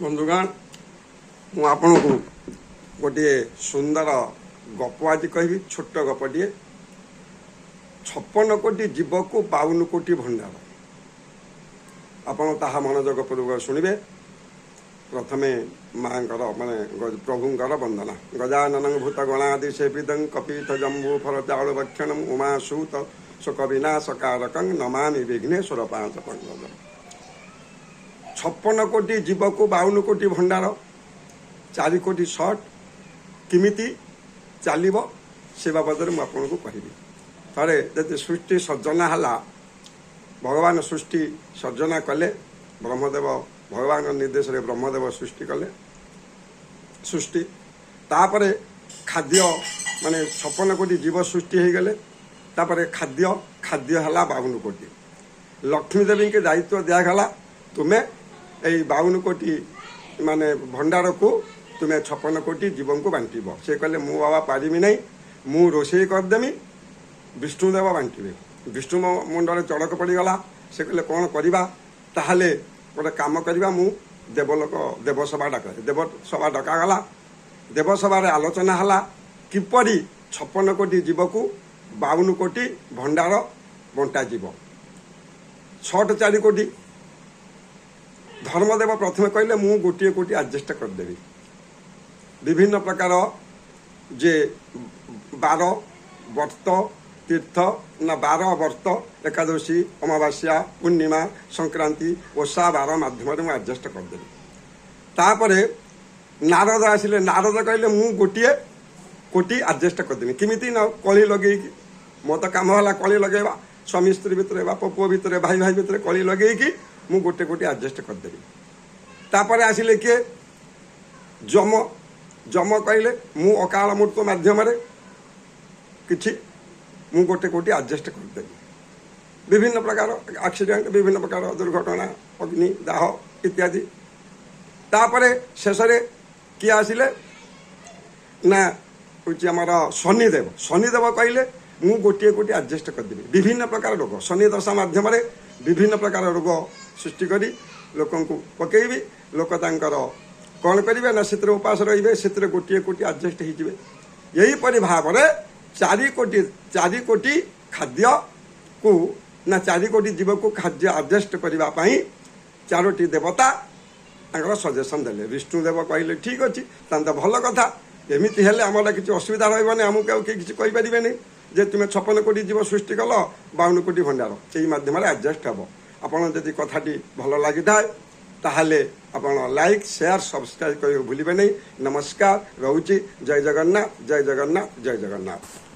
बंधुगण मु आपन को गोटे सुंदर गप आज कहि छोट गपटे 56 कोटी जीव को 52 कोटी भंडार आपन ताहा मनोजग पूर्वक शुणिबे। प्रथमे मांकर माने प्रभुंकर वंदना गजानन भूत गणादि सेविदं कपीथ जम्बू फल चाउल भक्षणम उमा सूत शोक विनाशकारकं नमामि विघ्नेश्वर पांच पंकज। 56 कोटी जीव को 52 कोटी भंडार 4 कोटी शर्ट किमिति चलो से बाबद में आपको कहि थे जब सृष्टि सर्जना है भगवान सृष्टि सर्जना कले ब्रह्मदेव भगवान निर्देश रे ब्रह्मदेव सृष्टि कले सृष्टि तापरे खाद्य माने 56 कोटी जीव सृष्टि हो गले तापरे खाद्य खाद्य है 52 कोटी लक्ष्मी देवी के दायित्व दिगला तुम्हें यही 52 कोटी माने भंडार को तुम्हें 56 कोटी जीवन को बांटब से कहले मु बाबा पारिमी नहीं मु रोषे करदेमी विष्णुदेव बांटे विष्णु मुंडे चड़क पड़गला से कहले कौन करवा ताहले गोटे कम करवा मु देवलोक देवसभा डाक देवसभा डकागला देवसभा आलोचना है किपरि 56 कोटी जीव को 52 कोटी भंडार बंटा जीव 6-4 कोटी धर्मदेव प्रथम कहले मु गोटे कोटी एडजस्ट करदेवी विभिन्न प्रकार जे 12 व्रत तीर्थ ना 12 व्रत एकादशी अमावास्या पूर्णिमा संक्रांति ओषा बार माध्यम एडजस्ट करदेवी। तापरे नारद आसिले नारद कहले मु गोटे कोटी एडजस्ट करदेवी किमिति ना कली लगे मो तो कम है कली लगेवा स्वामी स्त्री भितर बाप पुओ भितर भाई भाई भितर कली लगे मु गोटे कोटी एडजस्ट करदेवी। तापरे आसिले किए जम जम कहले मु अकाल मृत्यु माध्यम किछि मु गोटे कोटी एडजस्ट करदेवी। विभिन्न प्रकार एक्सीडेंट विभिन्न प्रकार दुर्घटना अग्नि दाह इत्यादि। तापरे शेष किए आसिले ना हूँ आमर शनिदेव शनिदेव कहले मु गोटे कोटी एडजस्ट करदेवी विभिन्न प्रकार रोग शनि दशा माध्यम विभिन्न प्रकार रोग सृष्टि करी लोक पकईबी लोक तांकर कौन करेंगे ना से उपास रे से गोटे कोटी एडजस्ट हो यहीपरि भाव में 4 कोटी खाद्य को ना 4 कोटी जीव को खाद्य एडजस्ट करने 4टी देवता सजेसन देले विष्णुदेव कहले ठीक अच्छे तो भल कथा एमती हेल्ले आमर किसी असुविधा रही आमको किसी कहींपारे नहीं जे तुम्हें 56 कोटी जीव सृष्टि कल 52 कोटी भंडार से मध्यम एडजस्ट हम आपड़ जदि कथाटी भल लगी था ताहले आपण लाइक शेयर सब्सक्राइब कर भूलिबे नहीं। नमस्कार रोची जय जगन्नाथ जय जगन्नाथ जय जगन्नाथ।